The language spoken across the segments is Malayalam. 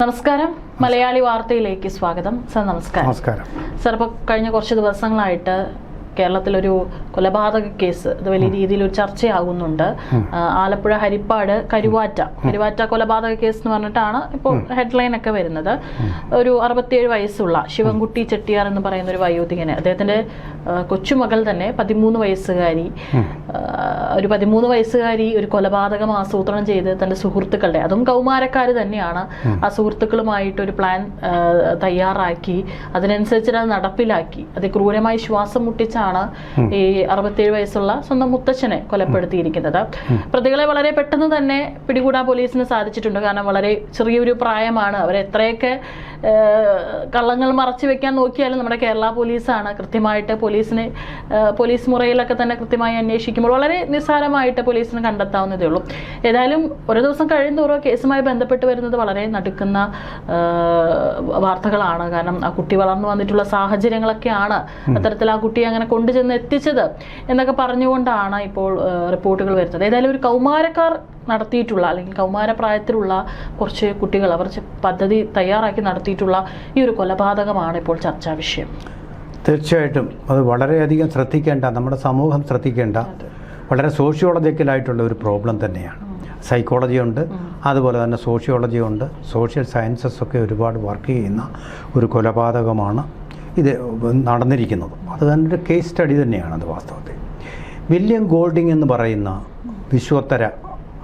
നമസ്കാരം, മലയാളി വാർത്തയിലേക്ക് സ്വാഗതം. സർ നമസ്കാരം. സർ, ഇപ്പോൾ കഴിഞ്ഞ കുറച്ച് ദിവസങ്ങളായിട്ട് കേരളത്തിലൊരു കൊലപാതക കേസ് ഇത് വലിയ രീതിയിൽ ഒരു ചർച്ചയാകുന്നുണ്ട്. ആലപ്പുഴ ഹരിപ്പാട് കരുവാറ്റ കൊലപാതക കേസ് എന്ന് പറഞ്ഞിട്ടാണ് ഇപ്പോൾ ഹെഡ്ലൈൻ ഒക്കെ വരുന്നത്. ഒരു 67 വയസ്സുള്ള ശിവൻകുട്ടി ചെട്ടിയാർ എന്ന് പറയുന്ന ഒരു വയോധികന്, അദ്ദേഹത്തിന്റെ കൊച്ചുമകൾ തന്നെ 13 വയസ്സുകാരി, ഒരു കൊലപാതകം ആസൂത്രണം ചെയ്ത് തന്റെ സുഹൃത്തുക്കളുടെ, അതും കൗമാരക്കാർ തന്നെയാണ്, ആ സുഹൃത്തുക്കളുമായിട്ട് ഒരു പ്ലാൻ തയ്യാറാക്കി അതിനനുസരിച്ച് അത് നടപ്പിലാക്കി അതിക്രൂരമായി ശ്വാസം മുട്ടിച്ചാണ് ഈ 67 വയസ്സുള്ള സ്വന്തം മുത്തച്ഛനെ കൊലപ്പെടുത്തിയിരിക്കുന്നത്. പ്രതികളെ വളരെ പെട്ടെന്ന് തന്നെ പിടികൂടാൻ പോലീസിന് സാധിച്ചിട്ടുണ്ട്. കാരണം വളരെ ചെറിയൊരു പ്രായമാണ്. അവരെത്രയൊക്കെ കള്ളങ്ങൾ മറച്ചു വെക്കാൻ നോക്കിയാലും നമ്മുടെ കേരള പോലീസാണ് കൃത്യമായിട്ട് പോലീസ് മുറയിലൊക്കെ തന്നെ കൃത്യമായി അന്വേഷിക്കുമ്പോൾ വളരെ നിസ്സാരമായിട്ട് പോലീസിന് കണ്ടെത്താവുന്നതേ ഉള്ളൂ. ഏതായാലും ഓരോ ദിവസം കഴിയുന്നോറും കേസുമായി ബന്ധപ്പെട്ട് വരുന്നത് വളരെ നടുക്കുന്ന വാർത്തകളാണ്. കാരണം ആ കുട്ടി വളർന്നു വന്നിട്ടുള്ള സാഹചര്യങ്ങളൊക്കെയാണ് അത്തരത്തിൽ ആ കുട്ടിയെ അങ്ങനെ കൊണ്ടുചെന്ന് എത്തിച്ചത് എന്നൊക്കെ പറഞ്ഞുകൊണ്ടാണ് ഇപ്പോൾ റിപ്പോർട്ടുകൾ വരുന്നത്. ഏതായാലും ഒരു കൗമാരക്കാർ നടത്തിയിട്ടുള്ള, അല്ലെങ്കിൽ കൗമാരപ്രായത്തിലുള്ള കുറച്ച് കുട്ടികൾ അവർ പദ്ധതി തയ്യാറാക്കി നടത്തിയിട്ടുള്ള ഈ ഒരു കൊലപാതകമാണ് ഇപ്പോൾ ചർച്ചാ വിഷയം. തീർച്ചയായിട്ടും അത് വളരെയധികം ശ്രദ്ധിക്കേണ്ട, നമ്മുടെ സമൂഹം ശ്രദ്ധിക്കേണ്ട വളരെ സോഷ്യോളജിക്കലായിട്ടുള്ള ഒരു പ്രോബ്ലം തന്നെയാണ്. സൈക്കോളജി ഉണ്ട്, അതുപോലെ തന്നെ സോഷ്യോളജി ഉണ്ട്, സോഷ്യൽ സയൻസസ് ഒക്കെ ഒരുപാട് വർക്ക് ചെയ്യുന്ന ഒരു കൊലപാതകമാണ് ഇത് നടന്നിരിക്കുന്നത്. അത് തന്നെ ഒരു കേസ് സ്റ്റഡി തന്നെയാണ് അത് വാസ്തവത്തിൽ. വില്യം ഗോൾഡിംഗ് എന്ന് പറയുന്ന വിശ്വോത്തര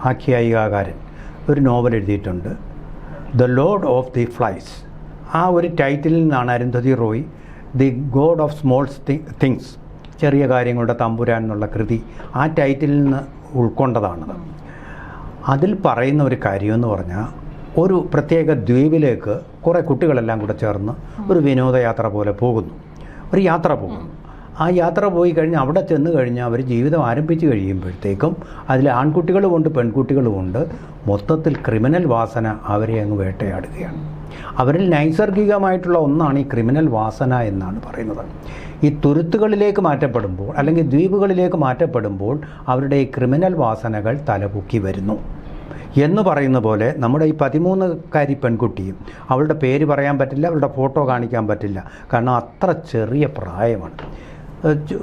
ആഖ്യായികാകാരൻ ഒരു നോവൽ എഴുതിയിട്ടുണ്ട്, the Lord of the flies. ആ ഒരു ടൈറ്റിലിൽ നിന്നാണ് Arundhati Roy the God of small things, ചെറിയ കാര്യങ്ങളുടെ തമ്പുരാൻ എന്നുള്ള കൃതി ആ ടൈറ്റിലിൽ നിന്ന് ഉൾക്കൊണ്ടതാണത്. അതിൽ പറയുന്ന ഒരു കാര്യമെന്ന് പറഞ്ഞാൽ, ഒരു പ്രത്യേക ദ്വീപിലേക്ക് കുറേ കുട്ടികളെല്ലാം കൂടെ ചേർന്ന് ഒരു വിനോദയാത്ര പോലെ പോകുന്നു, ഒരു യാത്ര പോകുന്നു. ആ യാത്ര പോയി കഴിഞ്ഞ് അവിടെ ചെന്ന് കഴിഞ്ഞാൽ അവർ ജീവിതം ആരംഭിച്ച് കഴിയുമ്പോഴത്തേക്കും അതിൽ ആൺകുട്ടികളുമുണ്ട് പെൺകുട്ടികളുമുണ്ട്. മൊത്തത്തിൽ ക്രിമിനൽ വാസന അവരെ അങ്ങ് വേട്ടയാടുകയാണ്. അവരിൽ നൈസർഗികമായിട്ടുള്ള ഒന്നാണ് ഈ ക്രിമിനൽ വാസന എന്നാണ് പറയുന്നത്. ഈ തുരുത്തുകളിലേക്ക് മാറ്റപ്പെടുമ്പോൾ അല്ലെങ്കിൽ ദ്വീപുകളിലേക്ക് മാറ്റപ്പെടുമ്പോൾ അവരുടെ ഈ ക്രിമിനൽ വാസനകൾ തലപൊക്കി വരുന്നു എന്ന് പറയുന്ന പോലെ നമ്മുടെ ഈ 13-കാരി പെൺകുട്ടിയും, അവളുടെ പേര് പറയാൻ പറ്റില്ല, അവളുടെ ഫോട്ടോ കാണിക്കാൻ പറ്റില്ല, കാരണം അത്ര ചെറിയ പ്രായമാണ്.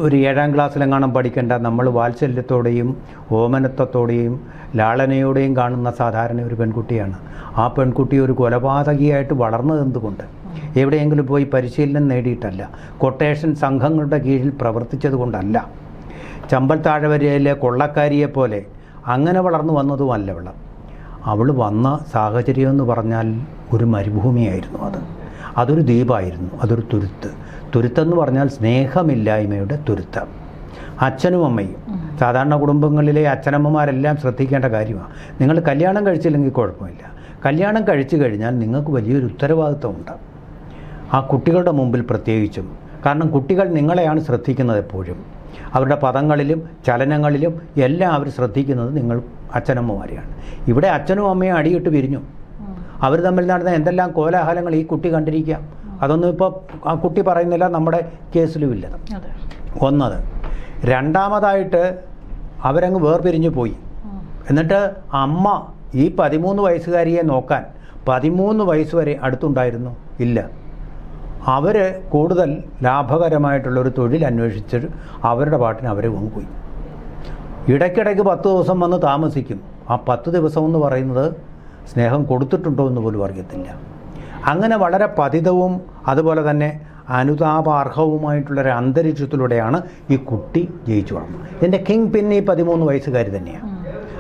ഒരു 7ാം ക്ലാസ്സിലെങ്ങാനും പഠിക്കേണ്ട നമ്മൾ വാത്സല്യത്തോടെയും ഓമനത്വത്തോടെയും ലാളനയോടെയും കാണുന്ന സാധാരണ ഒരു പെൺകുട്ടിയാണ്. ആ പെൺകുട്ടി ഒരു കൊലപാതകിയായിട്ട് വളർന്നതെന്തുകൊണ്ട്? എവിടെയെങ്കിലും പോയി പരിശീലനം നേടിയിട്ടല്ല, കൊട്ടേഷൻ സംഘങ്ങളുടെ കീഴിൽ പ്രവർത്തിച്ചത് കൊണ്ടല്ല, ചമ്പൽ താഴ്വരയിലെ കൊള്ളക്കാരിയെപ്പോലെ അങ്ങനെ വളർന്നു വന്നതുമല്ല. അവൾ വന്ന സാഹചര്യം എന്ന് പറഞ്ഞാൽ ഒരു മരുഭൂമിയായിരുന്നു. അതൊരു ദ്വീപായിരുന്നു, അതൊരു തുരുത്തെന്ന് പറഞ്ഞാൽ സ്നേഹമില്ലായ്മയുടെ തുരുത്തം. അച്ഛനും അമ്മയും, സാധാരണ കുടുംബങ്ങളിലെ അച്ഛനമ്മമാരെല്ലാം ശ്രദ്ധിക്കേണ്ട കാര്യമാണ്. നിങ്ങൾ കല്യാണം കഴിച്ചില്ലെങ്കിൽ കുഴപ്പമില്ല, കല്യാണം കഴിച്ചു കഴിഞ്ഞാൽ നിങ്ങൾക്ക് വലിയൊരു ഉത്തരവാദിത്വമുണ്ട് ആ കുട്ടികളുടെ മുമ്പിൽ പ്രത്യേകിച്ചും. കാരണം കുട്ടികൾ നിങ്ങളെയാണ് ശ്രദ്ധിക്കുന്നത് എപ്പോഴും. അവരുടെ പദങ്ങളിലും ചലനങ്ങളിലും എല്ലാം അവർ ശ്രദ്ധിക്കുന്നത് നിങ്ങൾ അച്ഛനമ്മമാരെയാണ്. ഇവിടെ അച്ഛനും അമ്മയും അടിയിട്ട് പിരിഞ്ഞു. അവർ തമ്മിൽ നടന്ന എന്തെല്ലാം കോലാഹലങ്ങൾ ഈ കുട്ടി കണ്ടിരിക്കാം. അതൊന്നും ഇപ്പോൾ ആ കുട്ടി പറയുന്നില്ല, നമ്മുടെ കേസിലുമില്ല. ഒന്നത്. രണ്ടാമതായിട്ട് അവരങ്ങ് വേർപിരിഞ്ഞു പോയി. എന്നിട്ട് അമ്മ ഈ 13 വയസ്സുകാരിയെ നോക്കാൻ 13 വയസ്സ് വരെ അടുത്തുണ്ടായിരുന്നു? ഇല്ല. അവർ കൂടുതൽ ലാഭകരമായിട്ടുള്ളൊരു തൊഴിൽ അന്വേഷിച്ചിട്ട് അവരുടെ പാട്ടിന് അവരെ പോയി. ഇടയ്ക്കിടയ്ക്ക് 10 ദിവസം വന്ന് താമസിക്കും. ആ 10 ദിവസം എന്ന് പറയുന്നത് സ്നേഹം കൊടുത്തിട്ടുണ്ടോ എന്ന് പോലും അറിയത്തില്ല. അങ്ങനെ വളരെ പതിതവും അതുപോലെ തന്നെ അനുതാപാർഹവുമായിട്ടുള്ളൊരു അന്തരീക്ഷത്തിലൂടെയാണ് ഈ കുട്ടി ജയിച്ചു വളർന്നത്. ഇതിൻ്റെ കിങ് പിൻ ഈ 13 വയസ്സുകാർ തന്നെയാണ്.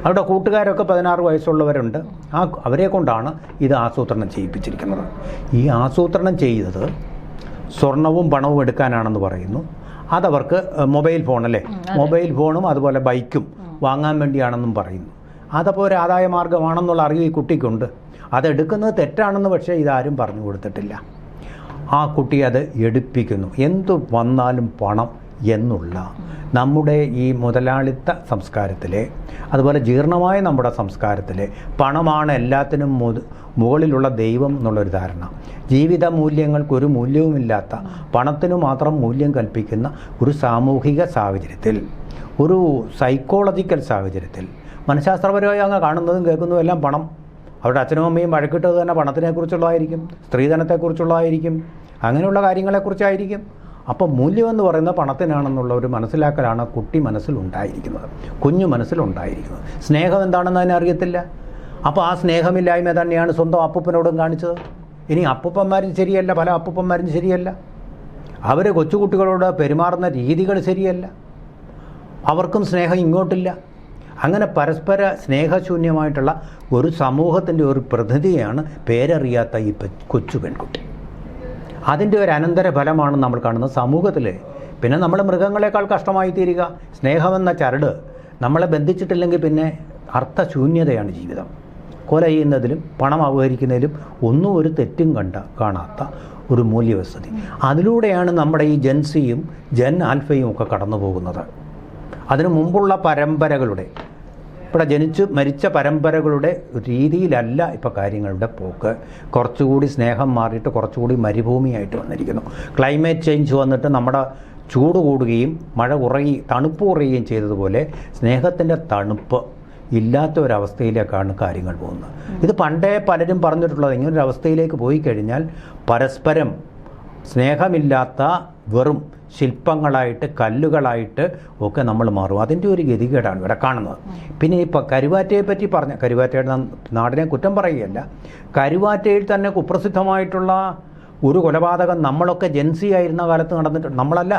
അവരുടെ കൂട്ടുകാരൊക്കെ 16 വയസ്സുള്ളവരുണ്ട്. അവരെ കൊണ്ടാണ് ഇത് ആസൂത്രണം ചെയ്യിപ്പിച്ചിരിക്കുന്നത്. ഈ ആസൂത്രണം ചെയ്തത് സ്വർണവും പണവും എടുക്കാനാണെന്ന് പറയുന്നു. അതവർക്ക് മൊബൈൽ ഫോണും അതുപോലെ ബൈക്കും വാങ്ങാൻ വേണ്ടിയാണെന്നും പറയുന്നു. അതപ്പോൾ ഒരു ആദായ മാർഗ്ഗമാണെന്നുള്ള അറിവ് ഈ കുട്ടിക്കുണ്ട്. അതെടുക്കുന്നത് തെറ്റാണെന്ന് പക്ഷേ ഇതാരും പറഞ്ഞു കൊടുത്തിട്ടില്ല. ആ കുട്ടി അത് എടുപ്പിക്കുന്നു. എന്തു വന്നാലും പണം എന്നുള്ള നമ്മുടെ ഈ മുതലാളിത്ത സംസ്കാരത്തിലെ, അതുപോലെ ജീർണമായ നമ്മുടെ സംസ്കാരത്തിലെ പണമാണ് എല്ലാത്തിനും മുകളിലുള്ള ദൈവം എന്നുള്ളൊരു ധാരണ, ജീവിത മൂല്യങ്ങൾക്കൊരു മൂല്യവുമില്ലാത്ത പണത്തിനു മാത്രം മൂല്യം കൽപ്പിക്കുന്ന ഒരു സാമൂഹിക സാഹചര്യത്തിൽ, ഒരു സൈക്കോളജിക്കൽ സാഹചര്യത്തിൽ, മനഃശാസ്ത്രപരമായി അങ്ങ് കാണുന്നതും കേൾക്കുന്നതും എല്ലാം പണം, അവരുടെ അച്ഛനും അമ്മയും വഴക്കിട്ടത് തന്നെ പണത്തിനെക്കുറിച്ചുള്ളതായിരിക്കും, സ്ത്രീധനത്തെക്കുറിച്ചുള്ളതായിരിക്കും, അങ്ങനെയുള്ള കാര്യങ്ങളെക്കുറിച്ചായിരിക്കും. അപ്പോൾ മൂല്യമെന്ന് പറയുന്നത് പണത്തിനാണെന്നുള്ള ഒരു മനസ്സിലാക്കലാണ് കുട്ടി മനസ്സിലുണ്ടായിരിക്കുന്നത്, കുഞ്ഞു മനസ്സിലുണ്ടായിരിക്കുന്നത്. സ്നേഹം എന്താണെന്ന് അതിനെ അറിയത്തില്ല. അപ്പോൾ ആ സ്നേഹമില്ലായ്മ തന്നെയാണ് സ്വന്തം അപ്പൂപ്പനോടും കാണിച്ചത്. ഇനി അപ്പൂപ്പന്മാരും ശരിയല്ല, പല അപ്പൂപ്പന്മാരും ശരിയല്ല, അവർ കൊച്ചുകുട്ടികളോട് പെരുമാറുന്ന രീതികൾ ശരിയല്ല, അവർക്കും സ്നേഹം ഇങ്ങോട്ടില്ല. അങ്ങനെ പരസ്പര സ്നേഹശൂന്യമായിട്ടുള്ള ഒരു സമൂഹത്തിൻ്റെ ഒരു പ്രതിനിധിയാണ് പേരറിയാത്ത ഈ കൊച്ചു പെൺകുട്ടി. അതിൻ്റെ ഒരു അനന്തര ഫലമാണ് നമ്മൾ കാണുന്നത് സമൂഹത്തിൽ. പിന്നെ നമ്മൾ മൃഗങ്ങളെക്കാൾ കഷ്ടമായി തീരുക. സ്നേഹമെന്ന ചരട് നമ്മളെ ബന്ധിച്ചിട്ടില്ലെങ്കിൽ പിന്നെ അർത്ഥശൂന്യതയാണ് ജീവിതം. കൊല ചെയ്യുന്നതിലും പണം അപഹരിക്കുന്നതിലും ഒന്നും ഒരു തെറ്റും കാണാത്ത ഒരു മൂല്യവസ്ഥിതി. അതിലൂടെയാണ് നമ്മുടെ ഈ ജെൻസിയും ജെൻ ആൽഫയും ഒക്കെ കടന്നു പോകുന്നത്. അതിനു മുമ്പുള്ള പരമ്പരകളുടെ, ഇവിടെ ജനിച്ച് മരിച്ച പരമ്പരകളുടെ രീതിയിലല്ല ഇപ്പോൾ കാര്യങ്ങളുടെ പോക്ക്. കുറച്ചുകൂടി സ്നേഹം മാറിയിട്ട് കുറച്ചുകൂടി മരുഭൂമിയായിട്ട് വന്നിരിക്കുന്നു. ക്ലൈമറ്റ് ചേഞ്ച് വന്നിട്ട് നമ്മുടെ ചൂട് കൂടുകയും മഴ കുറയുകയും തണുപ്പ് കുറയുകയും ചെയ്തതുപോലെ സ്നേഹത്തിൻ്റെ തണുപ്പ് ഇല്ലാത്ത ഒരവസ്ഥയിലേക്കാണ് കാര്യങ്ങൾ പോകുന്നത്. ഇത് പണ്ടേ പലരും പറഞ്ഞിട്ടുള്ളത്, ഇങ്ങനൊരവസ്ഥയിലേക്ക് പോയി കഴിഞ്ഞാൽ പരസ്പരം സ്നേഹമില്ലാത്ത വെറും ശില്പങ്ങളായിട്ട് കല്ലുകളായിട്ട് ഒക്കെ നമ്മൾ മാറും. അതിൻ്റെ ഒരു ഗതികേടാണ് ഇവിടെ കാണുന്നത്. പിന്നെ ഇപ്പോൾ കരുവാറ്റയെ പറ്റി പറഞ്ഞ, കരുവാറ്റയുടെ നാടിനെ കുറ്റം പറയുകയല്ല, കരുവാറ്റയിൽ തന്നെ കുപ്രസിദ്ധമായിട്ടുള്ള ഒരു കൊലപാതകം നമ്മളൊക്കെ ജെൻസി ആയിരുന്ന കാലത്ത് നടന്നിട്ടുണ്ട്. നമ്മളല്ല,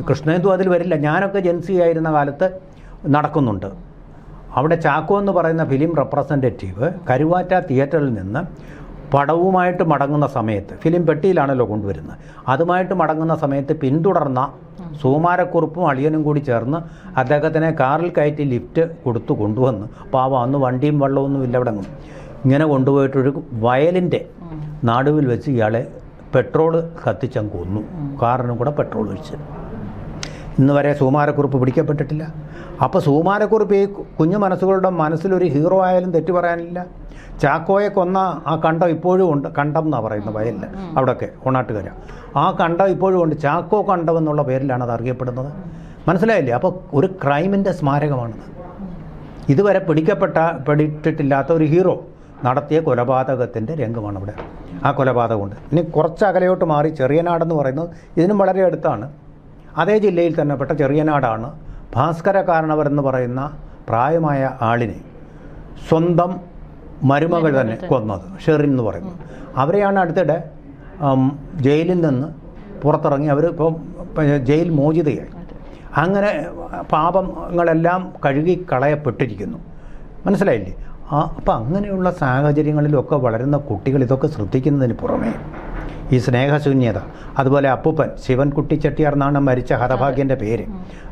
കൃഷ്ണേന്ദു അതിൽ വരില്ല, ഞാനൊക്കെ ജെൻസി ആയിരുന്ന കാലത്ത് നടക്കുന്നുണ്ട്. അവിടെ ചാക്കോ എന്ന് പറയുന്ന ഫിലിം റെപ്രസെൻറ്റേറ്റീവ് കരുവാറ്റ തിയേറ്ററിൽ നിന്ന് പടവുമായിട്ട് മടങ്ങുന്ന സമയത്ത്, ഫിലിം പെട്ടിയിലാണല്ലോ കൊണ്ടുവരുന്നത്, അതുമായിട്ട് മടങ്ങുന്ന സമയത്ത് പിന്തുടർന്ന സുകുമാരക്കുറുപ്പും അളിയനും കൂടി ചേർന്ന് അദ്ദേഹത്തിനെ കാറിൽ കയറ്റി ലിഫ്റ്റ് കൊടുത്തു കൊണ്ടുവന്ന്, പാവം അന്ന് വണ്ടിയും വെള്ളമൊന്നും ഇല്ല അവിടെ ഇങ്ങനെ കൊണ്ടുപോയിട്ടൊരു വയലിൻ്റെ നടുവിൽ വെച്ച് ഇയാളെ പെട്രോൾ കത്തിച്ചങ്ങ് കൊന്നു. കാറിനും കൂടെ പെട്രോൾ ഒഴിച്ച്. ഇന്ന് വരെ സുകുമാരക്കുറുപ്പ് പിടിക്കപ്പെട്ടിട്ടില്ല. അപ്പോൾ സുകുമാരക്കുറുപ്പ് ഈ കുഞ്ഞു മനസ്സുകളുടെ മനസ്സിലൊരു ഹീറോ ആയാലും തെറ്റു പറയാനില്ല. ചാക്കോയെ കൊന്ന ആ കണ്ടം ഇപ്പോഴും ഉണ്ട്. കണ്ടം എന്നാണ് പറയുന്നത് വയലിൽ, അവിടെയൊക്കെ ഓണാട്ടുകര. ആ കണ്ടം ഇപ്പോഴും ഉണ്ട്. ചാക്കോ കണ്ടം എന്നുള്ള പേരിലാണ് അത് അറിയപ്പെടുന്നത്. മനസ്സിലായില്ലേ? അപ്പോൾ ഒരു ക്രൈമിൻ്റെ സ്മാരകമാണത്. ഇതുവരെ പിടിക്കപ്പെട്ടിട്ടില്ലാത്ത ഒരു ഹീറോ നടത്തിയ കൊലപാതകത്തിൻ്റെ രംഗമാണ് ഇവിടെ. ആ കൊലപാതകമുണ്ട്. ഇനി കുറച്ച് അകലെയോട്ട് മാറി ചെറിയനാടെന്ന് പറയുന്നത് ഇതിനും വളരെ അടുത്താണ്. അതേ ജില്ലയിൽ തന്നെ പെട്ട ചെറിയനാടാണ് ഭാസ്കര കാരണവരെന്ന് പറയുന്ന പ്രായമായ ആളിനെ സ്വന്തം മരുമകൾ തന്നെ കൊന്നത്, ഷെറിൻ എന്ന് പറയുന്നത്. അവരെയാണ് അടുത്തിടെ ജയിലിൽ നിന്ന് പുറത്തിറങ്ങി അവർ ഇപ്പോൾ ജയിൽ മോചിതയായി. അങ്ങനെ പാപങ്ങളെല്ലാം കഴുകിക്കളയപ്പെട്ടിരിക്കുന്നു. മനസ്സിലായില്ലേ? അപ്പം അങ്ങനെയുള്ള സാഹചര്യങ്ങളിലൊക്കെ വളരുന്ന കുട്ടികൾ ഇതൊക്കെ ശ്രദ്ധിക്കുന്നതിന് പുറമേ ഈ സ്നേഹശൂന്യത, അതുപോലെ അപ്പൂപ്പൻ ശിവൻകുട്ടി ചെട്ടിയാർ എന്നാണ് മരിച്ച ഹതഭാഗ്യൻ്റെ പേര്,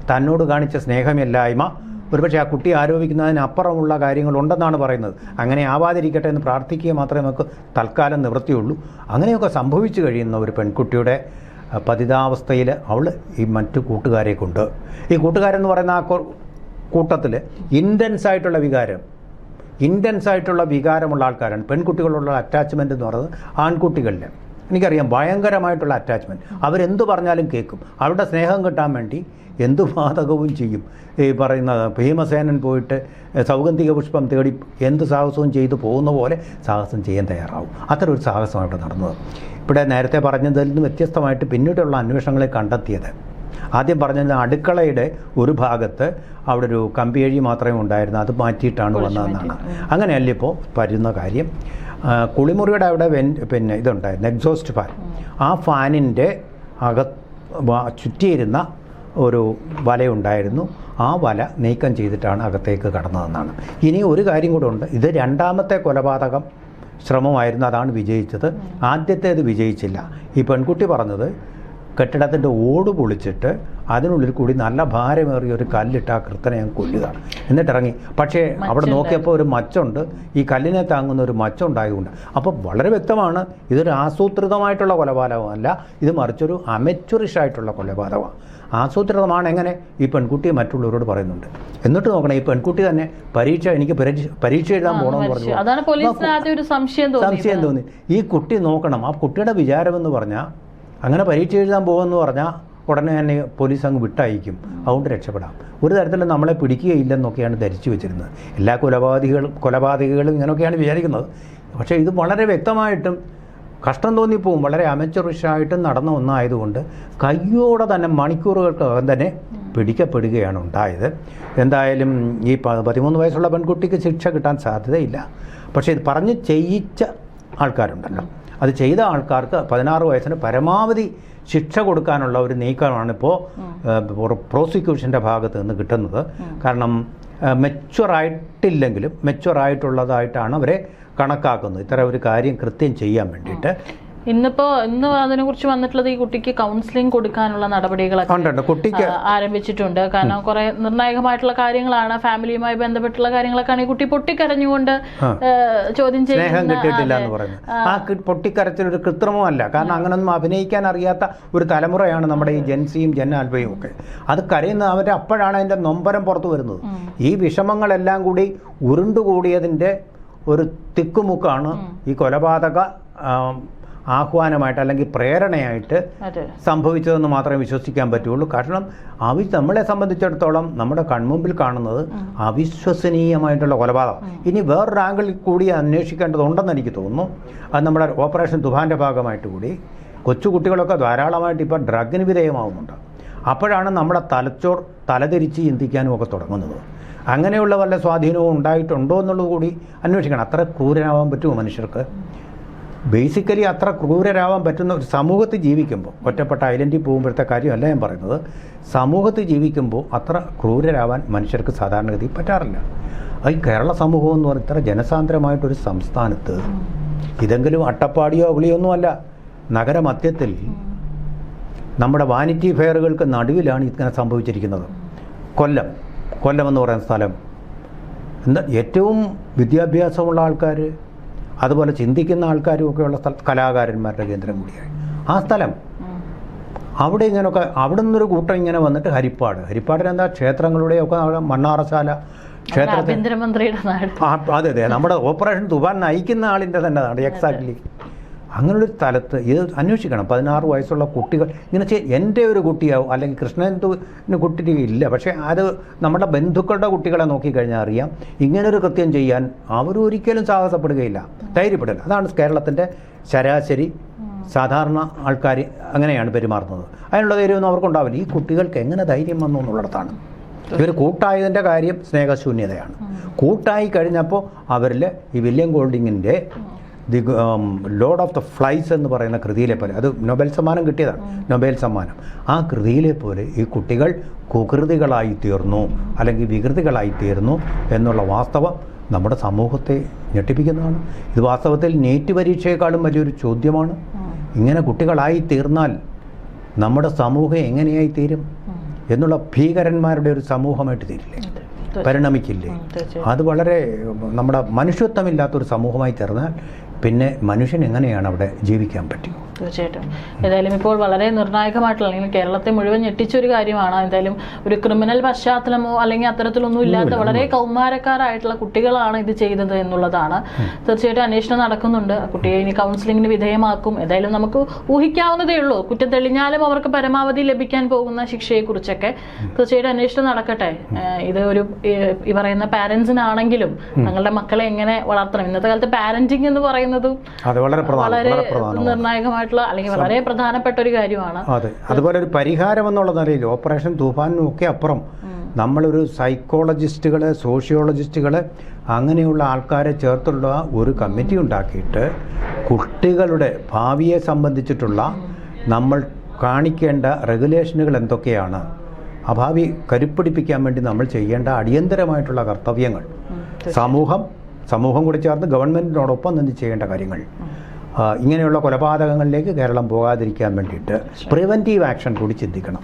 തന്നോട് കാണിച്ച സ്നേഹമില്ലായ്മ ഒരുപക്ഷെ ആ കുട്ടി ആരോപിക്കുന്നതിനപ്പുറമുള്ള കാര്യങ്ങളുണ്ടെന്നാണ് പറയുന്നത്. അങ്ങനെ ആവാതിരിക്കട്ടെ എന്ന് പ്രാർത്ഥിക്കുക മാത്രമേ നമുക്ക് തൽക്കാലം നിവൃത്തിയുള്ളൂ. അങ്ങനെയൊക്കെ സംഭവിച്ചു കഴിയുന്ന ഒരു പെൺകുട്ടിയുടെ പതിതാവസ്ഥയിൽ അവൾ ഈ മറ്റു കൂട്ടുകാരെ കൊണ്ട്, ഈ കൂട്ടുകാരെന്ന് പറയുന്ന ആ കൂട്ടത്തിൽ ഇൻറ്റൻസായിട്ടുള്ള വികാരമുള്ള ആൾക്കാരാണ്. പെൺകുട്ടികളുള്ള അറ്റാച്ച്മെൻ്റ് എന്ന് പറയുന്നത് ആൺകുട്ടികളിൽ എനിക്കറിയാം ഭയങ്കരമായിട്ടുള്ള അറ്റാച്ച്മെൻറ്റ്. അവരെന്ത് പറഞ്ഞാലും കേൾക്കും. അവരുടെ സ്നേഹം കിട്ടാൻ വേണ്ടി എന്തു പാതകവും ചെയ്യും. ഈ പറയുന്നത് ഭീമസേനൻ പോയിട്ട് സൗഗന്ധിക പുഷ്പം തേടി എന്ത് സാഹസവും ചെയ്തു പോകുന്ന പോലെ സാഹസം ചെയ്യാൻ തയ്യാറാവും. അത്തരം ഒരു സാഹസമാണ് ഇവിടെ നടന്നത്. ഇവിടെ നേരത്തെ പറഞ്ഞതിൽ നിന്ന് വ്യത്യസ്തമായിട്ട് പിന്നീടുള്ള അന്വേഷണങ്ങളെ കണ്ടെത്തിയത്, ആദ്യം പറഞ്ഞത് അടുക്കളയുടെ ഒരു ഭാഗത്ത് അവിടെ ഒരു കമ്പിയഴി മാത്രമേ ഉണ്ടായിരുന്നു, അത് മാറ്റിയിട്ടാണ് വന്നതെന്നാണ്. അങ്ങനെയല്ല ഇപ്പോൾ വരുന്ന കാര്യം. കുളിമുറിയുടെ അവിടെ പിന്നെ ഇതുണ്ടായിരുന്നു, എക്സോസ്റ്റ് ഫാൻ. ആ ഫാനിൻ്റെ ചുറ്റിയിരുന്ന ഒരു വലയുണ്ടായിരുന്നു. ആ വല നീക്കം ചെയ്തിട്ടാണ് അകത്തേക്ക് കടന്നതെന്നാണ്. ഇനി ഒരു കാര്യം കൂടെ ഉണ്ട്. ഇത് രണ്ടാമത്തെ കൊലപാതകം ശ്രമമായിരുന്നു, അതാണ് വിജയിച്ചത്. ആദ്യത്തേത് വിജയിച്ചില്ല. ഈ പെൺകുട്ടി പറഞ്ഞത് കെട്ടിടത്തിൻ്റെ ഓട് പൊളിച്ചിട്ട് അതിനുള്ളിൽ കൂടി നല്ല ഭാരമേറിയ ഒരു കല്ലിട്ട് ആ കൃത്തനെ ഞാൻ കൊല്ലുക, എന്നിട്ടിറങ്ങി. പക്ഷേ അവിടെ നോക്കിയപ്പോൾ ഒരു മച്ചുണ്ട്, ഈ കല്ലിനെ താങ്ങുന്ന ഒരു മച്ചുണ്ടായതുകൊണ്ട്. അപ്പോൾ വളരെ വ്യക്തമാണ് ഇതൊരു ആസൂത്രിതമായിട്ടുള്ള കൊലപാതകമല്ല, ഇത് മറിച്ചൊരു അമച്വറിഷായിട്ടുള്ള കൊലപാതകമാണ്. ആസൂത്രിതമാണ്. എങ്ങനെ? ഈ പെൺകുട്ടി മറ്റുള്ളവരോട് പറയുന്നുണ്ട്. എന്നിട്ട് നോക്കണം, ഈ പെൺകുട്ടി തന്നെ എനിക്ക് പരീക്ഷ എഴുതാൻ പോകണമെന്ന് പറഞ്ഞു. സംശയം തോന്നി. ഈ കുട്ടി നോക്കണം, ആ കുട്ടിയുടെ വിചാരമെന്ന് പറഞ്ഞാൽ അങ്ങനെ പരീക്ഷ എഴുതാൻ പോകുമെന്ന് പറഞ്ഞാൽ ഉടനെ തന്നെ പോലീസ് അങ്ങ് വിട്ടയക്കും, അതുകൊണ്ട് രക്ഷപ്പെടാം. ഒരു തരത്തിലും നമ്മളെ പിടിക്കുകയില്ലെന്നൊക്കെയാണ് ധരിച്ചു വെച്ചിരുന്നത്. എല്ലാ കൊലപാതകികളും ഇങ്ങനെയൊക്കെയാണ് വിചാരിക്കുന്നത്. പക്ഷേ ഇത് വളരെ വ്യക്തമായിട്ടും കഷ്ടം തോന്നിപ്പോവും. വളരെ അമച്ചുറിഷായിട്ടും നടന്ന ഒന്നായതുകൊണ്ട് കയ്യോടെ തന്നെ മണിക്കൂറുകൾക്കകം തന്നെ പിടിക്കപ്പെടുകയാണ് ഉണ്ടായത്. എന്തായാലും ഈ 13 വയസ്സുള്ള പെൺകുട്ടിക്ക് ശിക്ഷ കിട്ടാൻ സാധ്യതയില്ല. പക്ഷേ ഇത് പറഞ്ഞ് ചെയ്യിച്ച ആൾക്കാരുണ്ടല്ലോ, അത് ചെയ്ത ആൾക്കാർക്ക് 16 വയസ്സിന് പരമാവധി ശിക്ഷ കൊടുക്കാനുള്ള ഒരു നീക്കമാണ് ഇപ്പോൾ പ്രോസിക്യൂഷൻ്റെ ഭാഗത്ത് നിന്ന് കിട്ടുന്നത്. കാരണം മെച്വറായിട്ടില്ലെങ്കിലും മെച്വറായിട്ടുള്ളതായിട്ടാണ് അവരെ കണക്കാക്കുന്നത് ഇത്തരം ഒരു കാര്യം കൃത്യം ചെയ്യാൻ വേണ്ടിയിട്ട്. ഇന്ന് അതിനെക്കുറിച്ച് വന്നിട്ടുള്ളത് ഈ കുട്ടിക്ക് കൗൺസിലിംഗ് കൊടുക്കാനുള്ള നടപടികളൊക്കെ കുട്ടിക്ക് ആരംഭിച്ചിട്ടുണ്ട്. കാരണം കുറെ നിർണായകമായിട്ടുള്ള കാര്യങ്ങളാണ്, ഫാമിലിയുമായി ബന്ധപ്പെട്ടുള്ള കാര്യങ്ങളൊക്കെയാണ് ഈ കുട്ടി പൊട്ടിക്കരഞ്ഞുകൊണ്ട് ചോദ്യം സ്നേഹം കിട്ടിയിട്ടില്ല എന്ന് പറയുന്നത്. ആ പൊട്ടിക്കരച്ചിലൊരു കൃത്രിമമല്ല. കാരണം അങ്ങനൊന്നും അഭിനയിക്കാൻ അറിയാത്ത ഒരു തലമുറയാണ് നമ്മുടെ ഈ ജെൻസിയും ജെൻ ആൽഫയും ഒക്കെ. അത് കരയുന്ന അവരെ അപ്പോഴാണ് അതിൻ്റെ നൊമ്പരം പുറത്തു വരുന്നത്. ഈ വിഷമങ്ങളെല്ലാം കൂടി ഉരുണ്ടുകൂടിയതിൻ്റെ ഒരു തിക്കുമുക്കാണ് ഈ കൊലപാതക ആഹ്വാനമായിട്ട് അല്ലെങ്കിൽ പ്രേരണയായിട്ട് സംഭവിച്ചതെന്ന് മാത്രമേ വിശ്വസിക്കാൻ പറ്റുള്ളൂ. കാരണം നമ്മളെ സംബന്ധിച്ചിടത്തോളം നമ്മുടെ കൺമുമ്പിൽ കാണുന്നത് അവിശ്വസനീയമായിട്ടുള്ള കൊലപാതകം. ഇനി വേറൊരു ആംഗിളിൽ കൂടി അന്വേഷിക്കേണ്ടതുണ്ടെന്ന് എനിക്ക് തോന്നുന്നു. അത് നമ്മുടെ ഓപ്പറേഷൻ തുഫാൻ്റെ ഭാഗമായിട്ട് കൂടി കൊച്ചുകുട്ടികളൊക്കെ ധാരാളമായിട്ട് ഇപ്പോൾ ഡ്രഗിന് വിധേയമാവുന്നുണ്ട്. അപ്പോഴാണ് നമ്മുടെ തലച്ചോർ തലതിരിച്ച് ചിന്തിക്കാനും ഒക്കെ തുടങ്ങുന്നത്. അങ്ങനെയുള്ള വല്ല സ്വാധീനവും ഉണ്ടായിട്ടുണ്ടോ എന്നുള്ളത് കൂടി അന്വേഷിക്കണം. അത്ര ക്രൂരനാവാൻ പറ്റുമോ മനുഷ്യർക്ക്? ബേസിക്കലി അത്ര ക്രൂരരാവാൻ പറ്റുന്ന ഒരു സമൂഹത്തിൽ ജീവിക്കുമ്പോൾ, ഒറ്റപ്പെട്ട ഐലൻഡിൽ പോകുമ്പോഴത്തെ കാര്യമല്ല ഞാൻ പറയുന്നത്, സമൂഹത്തിൽ ജീവിക്കുമ്പോൾ അത്ര ക്രൂരരാവാൻ മനുഷ്യർക്ക് സാധാരണഗതി പറ്റാറില്ല. ഈ കേരള സമൂഹം എന്ന് പറയുന്ന ഇത്ര ജനസാന്ദ്രമായിട്ടൊരു സംസ്ഥാനത്ത് ഇതെങ്കിലും അട്ടപ്പാടിയോ അവിളിയൊന്നുമല്ല, നഗരമധ്യത്തിൽ നമ്മുടെ വാനിറ്റി ഫെയറുകൾക്ക് നടുവിലാണ് ഇങ്ങനെ സംഭവിച്ചിരിക്കുന്നത്. കൊല്ലം എന്ന് പറയുന്ന സ്ഥലം ഏറ്റവും വിദ്യാഭ്യാസമുള്ള ആൾക്കാർ, അതുപോലെ ചിന്തിക്കുന്ന ആൾക്കാരും ഒക്കെയുള്ള കലാകാരന്മാരുടെ കേന്ദ്രം കൂടിയായി ആ സ്ഥലം. അവിടെ ഇങ്ങനെയൊക്കെ അവിടെ നിന്നൊരു കൂട്ടം ഇങ്ങനെ വന്നിട്ട് ഹരിപ്പാടിനെന്താ ക്ഷേത്രങ്ങളുടെയൊക്കെ മണ്ണാറശാല ക്ഷേത്രത്തിൽ അതെ നമ്മുടെ ഓപ്പറേഷൻ തുഫാൻ നയിക്കുന്ന ആളിൻ്റെ തന്നെ നാട് എക്സാക്ട്ലി. അങ്ങനൊരു സ്ഥലത്ത് ഇത് അന്വേഷിക്കണം. 16 വയസ്സുള്ള കുട്ടികൾ ഇങ്ങനെ എൻ്റെ ഒരു കുട്ടിയാവും, അല്ലെങ്കിൽ കൃഷ്ണേന്ദുവിന് കുട്ടി ഇല്ല, പക്ഷേ അത് നമ്മുടെ ബന്ധുക്കളുടെ കുട്ടികളെ നോക്കിക്കഴിഞ്ഞാൽ അറിയാം ഇങ്ങനൊരു കൃത്യം ചെയ്യാൻ അവരൊരിക്കലും സാഹസപ്പെടുകയില്ല, ധൈര്യപ്പെടില്ല. അതാണ് കേരളത്തിൻ്റെ ശരാശരി സാധാരണ ആൾക്കാർ അങ്ങനെയാണ് പെരുമാറുന്നത്. അതിനുള്ള ധൈര്യമൊന്നും അവർക്കുണ്ടാവില്ല. ഈ കുട്ടികൾക്ക് എങ്ങനെ ധൈര്യം വന്നു എന്നുള്ളിടത്താണ്. ഇവർ കൂട്ടായതിൻ്റെ കാര്യം സ്നേഹശൂന്യതയാണ്. കൂട്ടായി കഴിഞ്ഞപ്പോൾ അവരിൽ ഈ വില്യം ഗോൾഡിങ്ങിൻ്റെ the Lord of the Flies എന്ന് പറയുന്ന കൃതിയിലെ പോലെ, അത് നൊബേൽ സമ്മാനം കിട്ടിയതാണ്, നൊബേൽ സമ്മാനം. ആ കൃതിയിലെ പോലെ ഈ കുട്ടികൾ കുകൃതികളായി തീർന്നു അല്ലെങ്കിൽ വികൃതികളായി തീർന്നു എന്നുള്ള വാസ്തവം നമ്മുടെ സമൂഹത്തെ ഞെട്ടിപ്പിക്കുന്നതാണ്. ഇത് വാസ്തവത്തിൽ നീറ്റ് പരീക്ഷയെക്കാളും വലിയൊരു ചോദ്യമാണ്. ഇങ്ങനെ കുട്ടികളായി തീർന്നാൽ നമ്മുടെ സമൂഹം എങ്ങനെയായി തീരും എന്നുള്ള ഭീകരന്മാരുടെ ഒരു സമൂഹമായിട്ട് തീരില്ലേ, പരിണമിക്കില്ലേ? അത് വളരെ നമ്മുടെ മനുഷ്യത്വമില്ലാത്തൊരു സമൂഹമായി തീർന്നാൽ പിന്നെ മനുഷ്യൻ എങ്ങനെയാണ് അവിടെ ജീവിക്കാൻ പറ്റുക? തീർച്ചയായിട്ടും. ഏതായാലും ഇപ്പോൾ വളരെ നിർണായകമായിട്ടുള്ള, അല്ലെങ്കിൽ കേരളത്തെ മുഴുവൻ ഞെട്ടിച്ചൊരു കാര്യമാണ്. എന്തായാലും ഒരു ക്രിമിനൽ പശ്ചാത്തലമോ അല്ലെങ്കിൽ അത്തരത്തിലൊന്നും ഇല്ലാത്ത വളരെ കൗമാരക്കാരായിട്ടുള്ള കുട്ടികളാണ് ഇത് ചെയ്തത് എന്നുള്ളതാണ്. തീർച്ചയായിട്ടും അന്വേഷണം നടക്കുന്നുണ്ട്. കുട്ടിയെ ഇനി കൗൺസിലിങ്ങിന് വിധേയമാക്കും. ഏതായാലും നമുക്ക് ഊഹിക്കാവുന്നതേ ഉള്ളൂ. കുറ്റം തെളിഞ്ഞാലും അവർക്ക് പരമാവധി ലഭിക്കാൻ പോകുന്ന ശിക്ഷയെക്കുറിച്ചൊക്കെ തീർച്ചയായിട്ടും അന്വേഷണം നടക്കട്ടെ. ഇത് ഒരു ഈ പറയുന്ന പാരന്റ്സിനാണെങ്കിലും തങ്ങളുടെ മക്കളെ എങ്ങനെ വളർത്തണം, ഇന്നത്തെ കാലത്ത് പാരന്റിങ് എന്ന് പറയുന്നതും വളരെ നിർണായകമായിട്ടുള്ള അല്ലെങ്കിൽ വളരെ പ്രധാനപ്പെട്ട ഒരു കാര്യമാണ്. അതെ, അതുപോലെ ഒരു പരിഹാരം എന്നുള്ള നിലയിൽ ഓപ്പറേഷൻ തൂഫാനും ഒക്കെ അപ്പുറം നമ്മളൊരു സൈക്കോളജിസ്റ്റുകള്, സോഷ്യോളജിസ്റ്റുകള്, അങ്ങനെയുള്ള ആൾക്കാരെ ചേർത്തുള്ള ഒരു കമ്മിറ്റി ഉണ്ടാക്കിയിട്ട് കുട്ടികളുടെ ഭാവിയെ സംബന്ധിച്ചിട്ടുള്ള നമ്മൾ കാണിക്കേണ്ട റെഗുലേഷനുകൾ എന്തൊക്കെയാണ്, ആ ഭാവി കരുപ്പിടിപ്പിക്കാൻ വേണ്ടി നമ്മൾ ചെയ്യേണ്ട അടിയന്തരമായിട്ടുള്ള കർത്തവ്യങ്ങൾ, സമൂഹം കൂടി ചേർന്ന് ഗവൺമെൻറ്റിനോടൊപ്പം നിന്ന് ചെയ്യേണ്ട കാര്യങ്ങൾ, ഇങ്ങനെയുള്ള കൊലപാതകങ്ങളിലേക്ക് കേരളം പോകാതിരിക്കാൻ വേണ്ടിയിട്ട് പ്രിവെൻറ്റീവ് ആക്ഷൻ കൂടി ചിന്തിക്കണം.